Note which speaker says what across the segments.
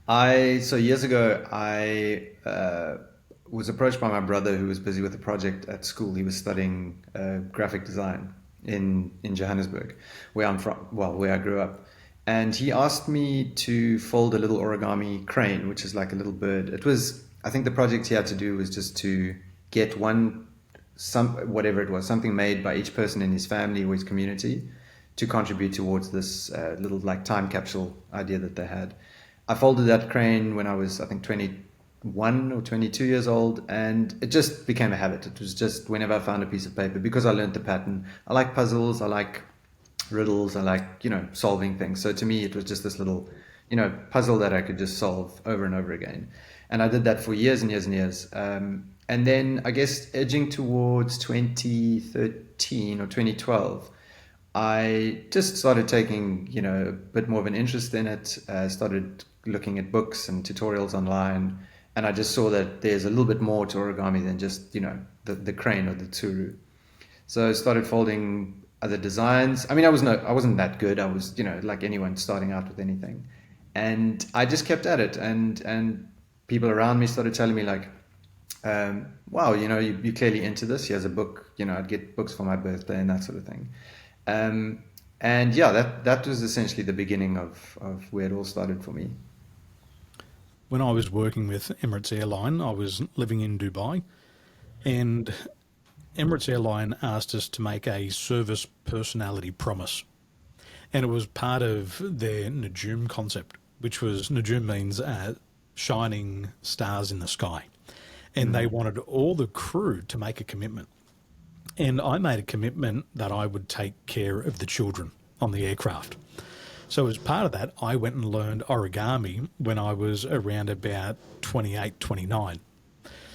Speaker 1: So years ago, I was approached by my brother who was busy with a project at school. He was studying graphic design in Johannesburg, where I'm from, well, where I grew up. And he asked me to fold a little origami crane, which is like a little bird. I think the project he had to do was just to get whatever it was, something made by each person in his family or his community to contribute towards this little like time capsule idea that they had. I folded that crane when I was, I think, 21 or 22 years old, and it just became a habit. It was just whenever I found a piece of paper, because I learned the pattern. I like puzzles, I like riddles, I like, solving things. So to me, it was just this little, puzzle that I could just solve over and over again. And I did that for years and years and years. And then I guess edging towards 2013 or 2012, I just started taking, a bit more of an interest in it. Started looking at books and tutorials online, and I just saw that there's a little bit more to origami than just, the crane or the tsuru. So I started folding other designs. I mean, I wasn't that good. I was, like anyone starting out with anything, and I just kept at it. And people around me started telling me like, wow, you're clearly into this. Here's a book. I'd get books for my birthday and that sort of thing. Um, and yeah, that was essentially the beginning of where it all started for me.
Speaker 2: When I was working with Emirates Airline, I was living in Dubai, and Emirates Airline asked us to make a service personality promise. And it was part of their Najum concept, which was Najum means shining stars in the sky. And they
Speaker 1: Mm.
Speaker 2: wanted all the crew to make a commitment. And I made a commitment that I would take care of the children on the aircraft. So as part of that, I went and learned origami when I was around about 28, 29.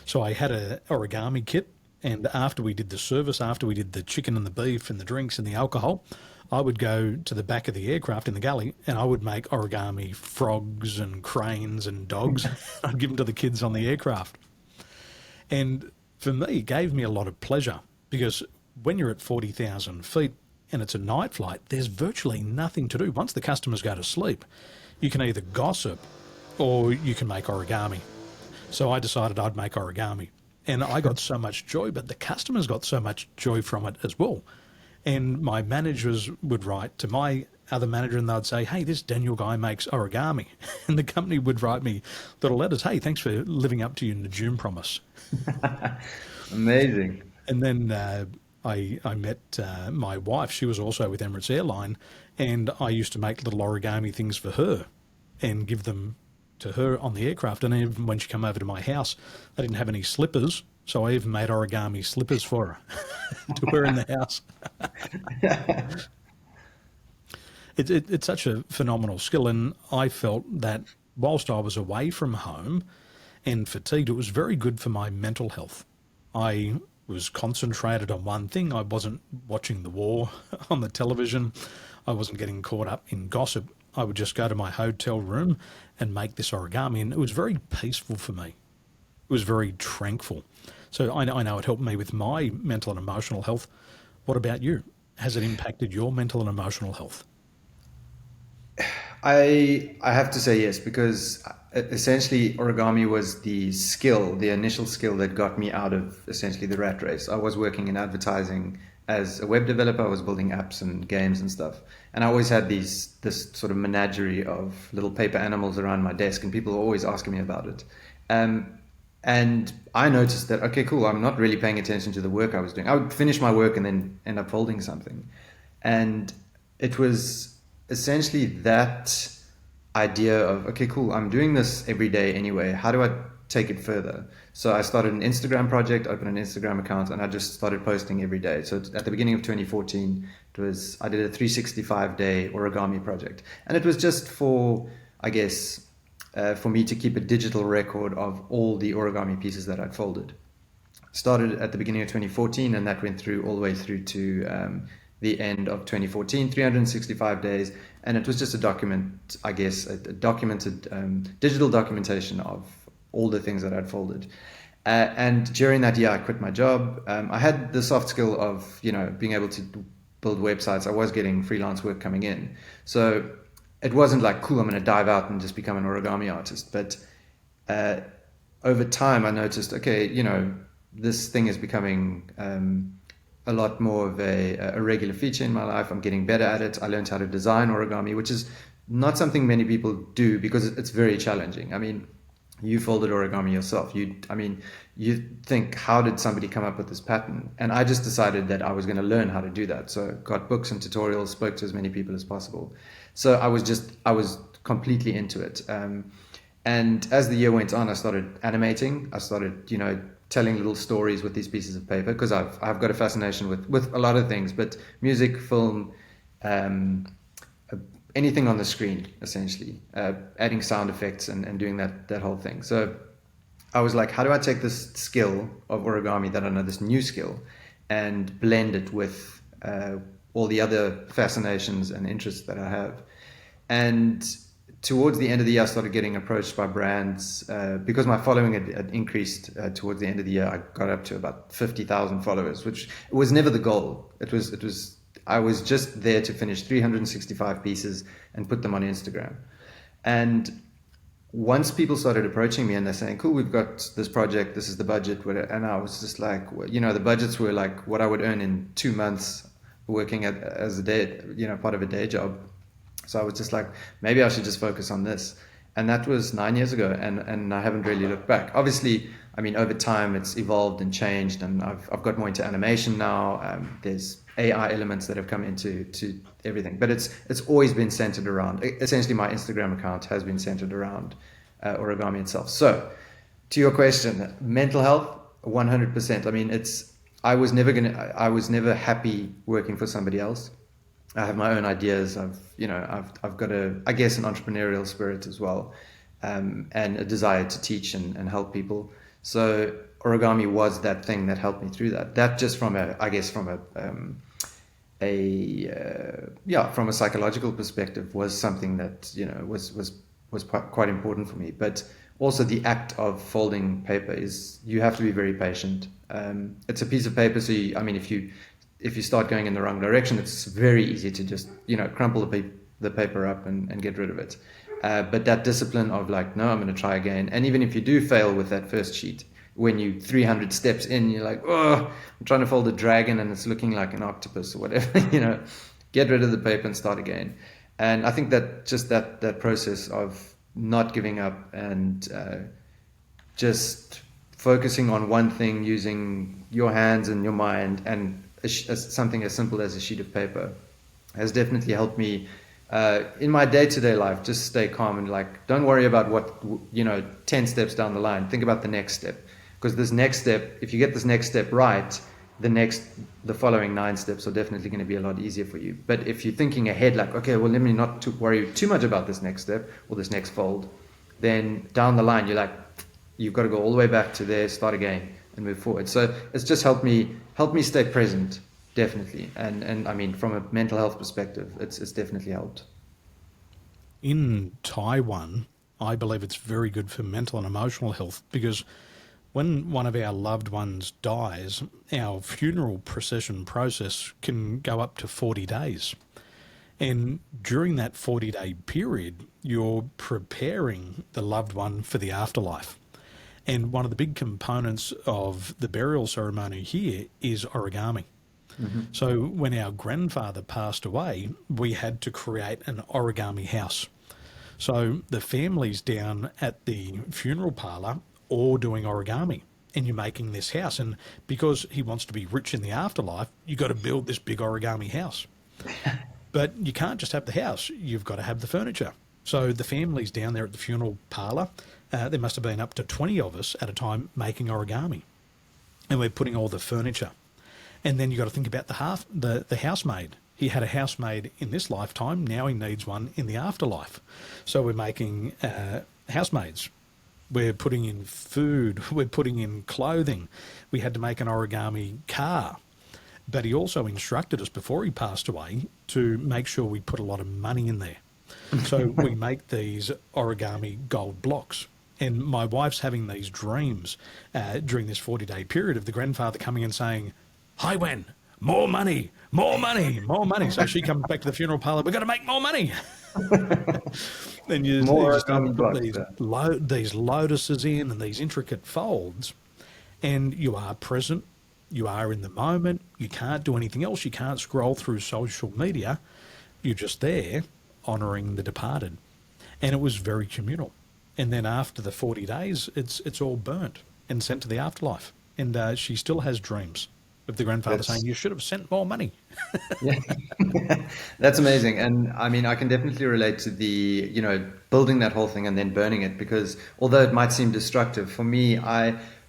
Speaker 2: So I had a origami kit, and after we did the service, after we did the chicken and the beef and the drinks and the alcohol, I would go to the back of the aircraft in the galley and I would make origami frogs and cranes and dogs. I'd give them to the kids on the aircraft. And for me, it gave me a lot of pleasure because when you're at 40,000 feet and it's a night flight, there's virtually nothing to do. Once the customers go to sleep, you can either gossip or you can make origami. So I decided I'd make origami. And I got so much joy, but the customers got so much joy from it as well. And my managers would write to my other manager and they'd say, hey, this Daniel guy makes origami. And the company would write me little letters, hey, thanks for living up to your Najum promise.
Speaker 1: Amazing.
Speaker 2: And then I met my wife. She was also with Emirates Airline, and I used to make little origami things for her and give them to her on the aircraft. And even when she came over to my house, I didn't have any slippers, so I even made origami slippers for her to wear in the house. It's such a phenomenal skill, and I felt that whilst I was away from home and fatigued, it was very good for my mental health. I was concentrated on one thing. I wasn't watching the war on the television. I wasn't getting caught up in gossip. I would just go to my hotel room and make this origami, and it was very peaceful for me. It was very tranquil. So I know it helped me with my mental and emotional health. What about you? Has it impacted your mental and emotional health?
Speaker 1: I have to say yes, because essentially origami was the initial skill that got me out of essentially the rat race. I was working in advertising as a web developer. I was building apps and games and stuff, and I always had this sort of menagerie of little paper animals around my desk, and people were always asking me about it. Um, and I noticed that, okay, cool, I'm not really paying attention to the work I was doing. I would finish my work and then end up folding something. And it was essentially that idea of, okay, cool, I'm doing this every day anyway. How do I take it further? So I started an Instagram project, opened an Instagram account, and I just started posting every day. So at the beginning of 2014, I did a 365-day origami project. And it was just for, I guess, for me to keep a digital record of all the origami pieces that I'd folded. Started at the beginning of 2014, and that went through all the way through to the end of 2014, 365 days. And it was just a document, I guess, a documented digital documentation of all the things that I'd folded. And during that year, I quit my job. I had the soft skill of, being able to build websites. I was getting freelance work coming in. So it wasn't like, cool, I'm going to dive out and just become an origami artist. But uh, over time, I noticed, okay, this thing is becoming a lot more of a regular feature in my life. I'm getting better at it. I learned how to design origami, which is not something many people do because it's very challenging. I mean, you folded origami yourself. You think, how did somebody come up with this pattern? And I just decided that I was going to learn how to do that. So got books and tutorials, spoke to as many people as possible. So I was completely into it. And as the year went on, I started animating. I started, telling little stories with these pieces of paper because I've got a fascination with a lot of things, but music, film, um, anything on the screen, essentially, adding sound effects and doing that whole thing. So I was like, how do I take this skill of origami that I know, this new skill, and blend it with all the other fascinations and interests that I have? And towards the end of the year, I started getting approached by brands because my following had increased towards the end of the year. I got up to about 50,000 followers, which was never the goal. I was just there to finish 365 pieces and put them on Instagram. And once people started approaching me and they're saying, cool, we've got this project, this is the budget. And I was just like, the budgets were like what I would earn in 2 months working as a day, part of a day job. So I was just like, maybe I should just focus on this. And that was 9 years ago, and I haven't really looked back. Obviously, I mean, over time, it's evolved and changed, and I've got more into animation now. There's AI elements that have come into everything. But it's always been centered around, essentially my Instagram account has been centered around origami itself. So to your question, mental health, 100%. I mean, I was never happy working for somebody else. I have my own ideas. I've got an entrepreneurial spirit as well, and a desire to teach and help people. So origami was that thing that helped me through that. That just from a psychological perspective was something that was quite important for me. But also the act of folding paper you have to be very patient. It's a piece of paper, so if you start going in the wrong direction, it's very easy to just, crumple the paper up and get rid of it. But that discipline of like, no, I'm going to try again. And even if you do fail with that first sheet, when you 300 steps in, you're like, oh, I'm trying to fold a dragon and it's looking like an octopus or whatever, get rid of the paper and start again. And I think that just that process of not giving up and just focusing on one thing, using your hands and your mind and something as simple as a sheet of paper has definitely helped me in my day-to-day life. Just stay calm and like, don't worry about what 10 steps down the line. Think about the next step, because this next step, if you get this next step right, the following 9 steps are definitely going to be a lot easier for you. But if you're thinking ahead, like, okay, well, let me not worry too much about this next step or this next fold, then down the line you're like, you've got to go all the way back to there, start again and move forward. So it's just helped me stay present, definitely. And I mean, from a mental health perspective, it's definitely helped.
Speaker 2: In Taiwan, I believe it's very good for mental and emotional health, because when one of our loved ones dies, our funeral procession process can go up to 40 days. And during that 40-day period, you're preparing the loved one for the afterlife. And one of the big components of the burial ceremony here is origami. Mm-hmm. So when our grandfather passed away, we had to create an origami house. So the families down at the funeral parlour all doing origami, and you're making this house. And because he wants to be rich in the afterlife, you've got to build this big origami house. But you can't just have the house, you've got to have the furniture. So the families down there at the funeral parlour, there must have been up to 20 of us at a time making origami. And we're putting all the furniture. And then you've got to think about the housemaid. He had a housemaid in this lifetime, now he needs one in the afterlife. So we're making housemaids. We're putting in food, we're putting in clothing. We had to make an origami car. But he also instructed us before he passed away to make sure we put a lot of money in there. So we make these origami gold blocks. And my wife's having these dreams during this 40-day period of the grandfather coming and saying, "Hi, Wen, more money, more money, more money." So she comes back to the funeral parlour, "We've got to make more money." And you
Speaker 1: More
Speaker 2: just start to
Speaker 1: origami
Speaker 2: put
Speaker 1: blocks.
Speaker 2: these
Speaker 1: Yeah.
Speaker 2: these lotuses in and these intricate folds, and you are present. You are in the moment. You can't do anything else. You can't scroll through social media. You're just there, honouring the departed, and it was very communal. And then after the 40 days, it's all burnt and sent to the afterlife. And she still has dreams of the grandfather saying,
Speaker 1: That's
Speaker 2: "You should have sent more money."
Speaker 1: Yeah, that's amazing. And I mean, I can definitely relate to building that whole thing and then burning it because although it might seem destructive, for me,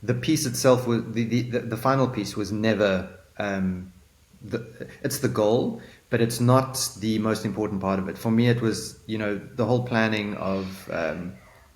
Speaker 1: the piece itself was the final piece was never, it's the goal, but it's not the most important part of it. For me, it was, the whole planning of,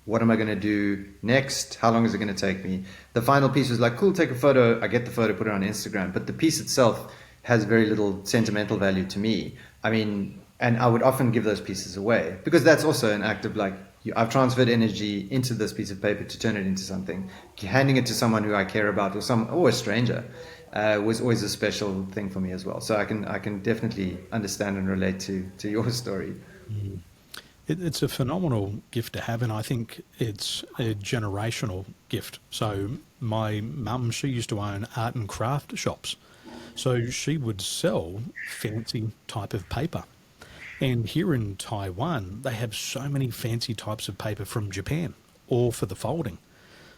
Speaker 1: what am I going to do next? How long is it going to take me? The final piece was like, cool, take a photo. I get the photo, put it on Instagram. But the piece itself has very little sentimental value to me. I mean, and I would often give those pieces away because that's also an act of like, I've transferred energy into this piece of paper to turn it into something. Handing it to someone who I care about or a stranger was always a special thing for me as well. So I can definitely understand and relate to your story.
Speaker 2: It's a phenomenal gift to have, and I think it's a generational gift. So my mum, she used to own art and craft shops. So she would sell fancy type of paper. And here in Taiwan, they have so many fancy types of paper from Japan, all for the folding.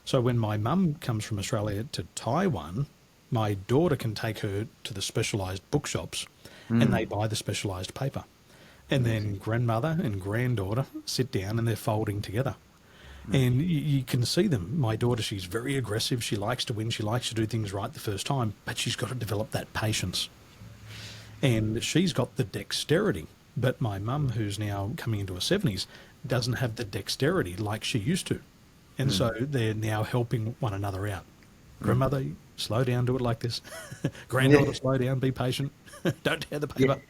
Speaker 2: So when my mum comes from Australia to Taiwan, my daughter can take her to the specialised bookshops and they buy the specialised paper. And then
Speaker 1: Amazing.
Speaker 2: grandmother and granddaughter sit down and they're folding together. And you can see them. My daughter, she's very aggressive. She likes to win. She likes to do things right the first time, but she's got to develop that patience. And she's got the dexterity. But my mum, who's now coming into her 70s, doesn't have the dexterity like she used to. And so they're now helping one another out. Grandmother, slow down, do it like this.
Speaker 1: Yeah.
Speaker 2: Granddaughter, slow down, be patient. Don't tear the
Speaker 1: Yeah.
Speaker 2: paper.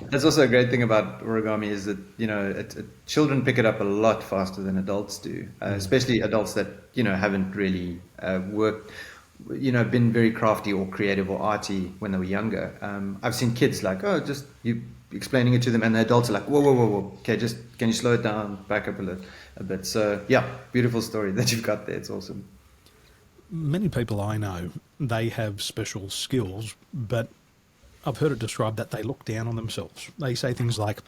Speaker 1: That's also a great thing about origami is that children pick it up a lot faster than adults do, especially adults that haven't really worked, been very crafty or creative or arty when they were younger. I've seen kids like, oh, just you explaining it to them, and the adults are like, whoa, whoa, whoa, whoa, okay, just can you slow it down, back up a bit. So yeah, beautiful story that you've got there. It's awesome.
Speaker 2: Many people I know, they have special skills, but I've heard it described that they look down on themselves. They say things like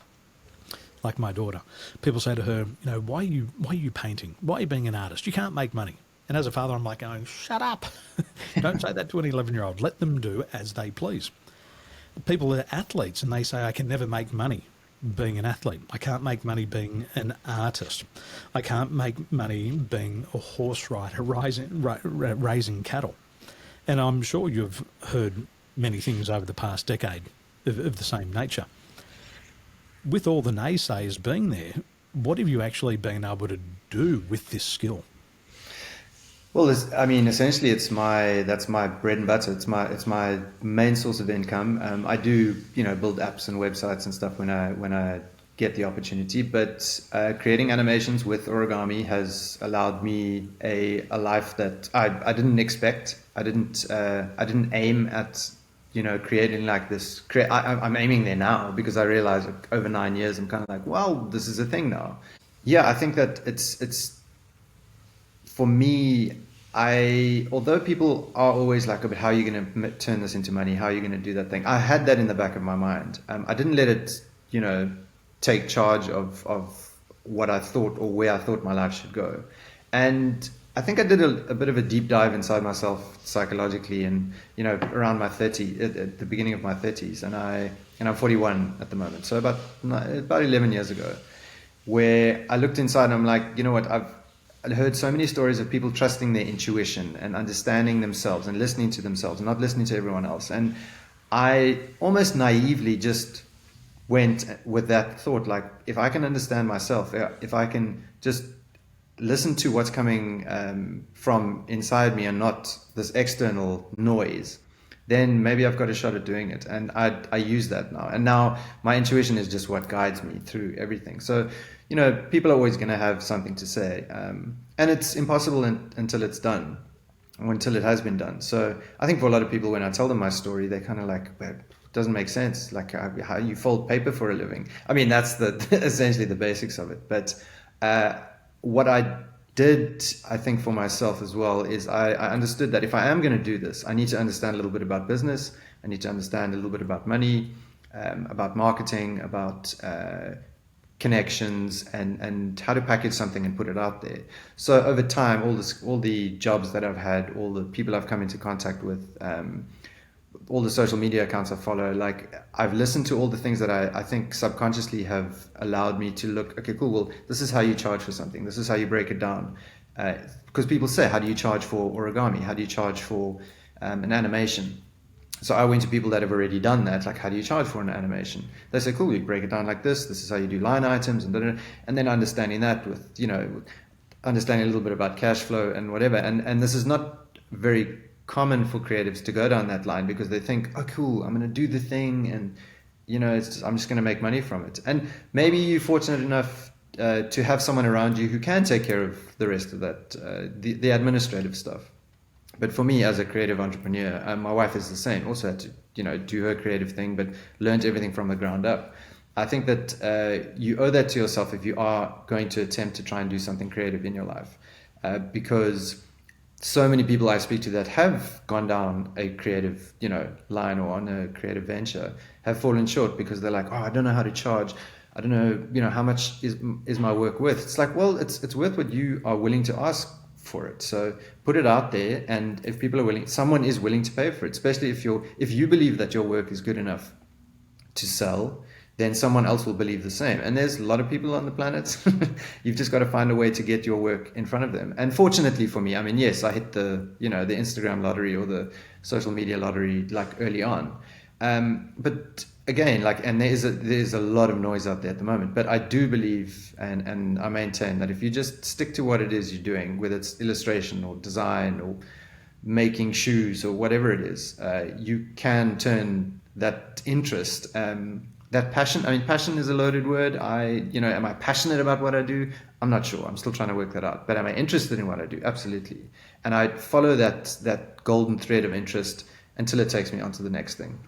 Speaker 2: my daughter. People say to her, why are you painting? Why are you being an artist? You can't make money. And as a father, I'm like going, shut up. Don't say that to an 11-year-old. Let them do as they please. People are athletes and they say, I can never make money being an athlete. I can't make money being an artist. I can't make money being a horse rider, raising cattle. And I'm sure you've heard many things over the past decade of the same nature. With all the naysayers being there, what have you actually been able to do with this skill?
Speaker 1: Well, I mean, essentially, that's my bread and butter. It's my main source of income. I do, build apps and websites and stuff when I get the opportunity. But creating animations with origami has allowed me a life that I didn't expect. I didn't aim at creating like this. I'm aiming there now because I realize like, over 9 years, I'm kind of like, wow, this is a thing now. Yeah, I think that it's for me, although people are always like, "But how are you going to turn this into money? How are you going to do that thing?" I had that in the back of my mind. I didn't let it, take charge of what I thought or where I thought my life should go. And I think I did a bit of a deep dive inside myself psychologically, and around my 30, at the beginning of my 30s, and I'm 41 at the moment, so about 11 years ago, where I looked inside and I'm like, you know what, I'd heard so many stories of people trusting their intuition and understanding themselves and listening to themselves and not listening to everyone else. And I almost naively just went with that thought, like, if I can understand myself, if I can just listen to what's coming from inside me and not this external noise, then maybe I've got a shot at doing it. And I use that now. And now my intuition is just what guides me through everything. So, people are always going to have something to say. And it's impossible until it's done, or until it has been done. So I think for a lot of people, when I tell them my story, they're kind of like, doesn't make sense. Like how you fold paper for a living. I mean, that's the essentially the basics of it. But what I did, I think, for myself as well is I understood that if I am going to do this, I need to understand a little bit about business. I need to understand a little bit about money, about marketing, about connections, and how to package something and put it out there. So over time, all the jobs that I've had, all the people I've come into contact with, all the social media accounts I follow, like I've listened to all the things that I think subconsciously have allowed me to look, okay, cool, well, this is how you charge for something. This is how you break it down. Because people say, how do you charge for origami? How do you charge for an animation? So I went to people that have already done that, like, how do you charge for an animation? They say, cool, you break it down like this is how you do line items, and then understanding that with, understanding a little bit about cash flow and whatever. And this is not very common for creatives to go down that line, because they think, oh, cool, I'm going to do the thing, and, I'm just going to make money from it. And maybe you're fortunate enough to have someone around you who can take care of the rest of that, the administrative stuff. But for me, as a creative entrepreneur, my wife is the same. Also had to, do her creative thing, but learned everything from the ground up. I think that you owe that to yourself if you are going to attempt to try and do something creative in your life, because so many people I speak to that have gone down a creative, line or on a creative venture have fallen short because they're like, oh, I don't know how to charge. I don't know, how much is my work worth? It's like, well, it's worth what you are willing to ask for it. So put it out there, and if people are willing, someone is willing to pay for it, especially if you believe that your work is good enough to sell, then someone else will believe the same. And there's a lot of people on the planet. You've just got to find a way to get your work in front of them. And fortunately for me, I mean, yes, I hit the Instagram lottery or the social media lottery like early on. But again, and there's a lot of noise out there at the moment, but I do believe and I maintain that if you just stick to what it is you're doing, whether it's illustration or design or making shoes or whatever it is, you can turn that interest, that passion. I mean, passion is a loaded word. Am I passionate about what I do? I'm not sure. I'm still trying to work that out. But am I interested in what I do? Absolutely. And I follow that golden thread of interest until it takes me on to the next thing.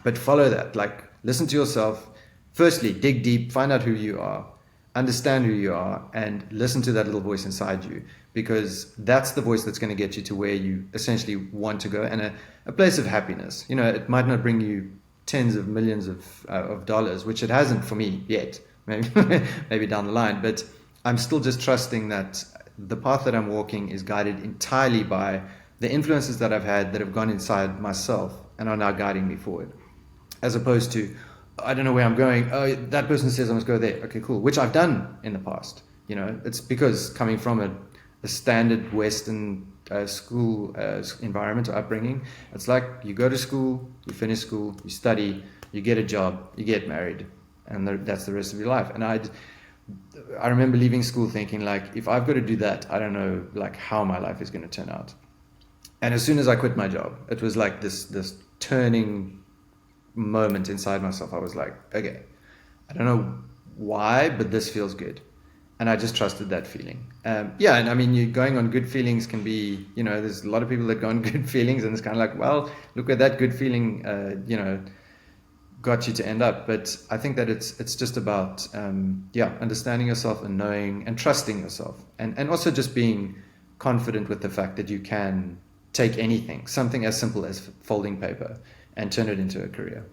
Speaker 1: But follow that, listen to yourself. Firstly, dig deep, find out who you are, understand who you are, and listen to that little voice inside you, because that's the voice that's going to get you to where you essentially want to go, and a place of happiness. It might not bring you tens of millions of dollars, which it hasn't for me yet, maybe down the line, but I'm still just trusting that the path that I'm walking is guided entirely by the influences that I've had that have gone inside myself and are now guiding me forward. As opposed to, I don't know where I'm going. Oh, that person says I must go there. Okay, cool. Which I've done in the past. It's because coming from a standard Western school environment or upbringing, it's like you go to school, you finish school, you study, you get a job, you get married, and that's the rest of your life. And I remember leaving school thinking, if I've got to do that, I don't know how my life is going to turn out. And as soon as I quit my job, it was like this turning moment inside myself. I was like, okay, I don't know why, but this feels good. And I just trusted that feeling. And I mean, you going on good feelings can be, there's a lot of people that go on good feelings, and it's kind of like, well, look where that good feeling, got you to end up. But I think that it's just about, understanding yourself and knowing and trusting yourself, and also just being confident with the fact that you can take anything, something as simple as folding paper, and turn it into a career.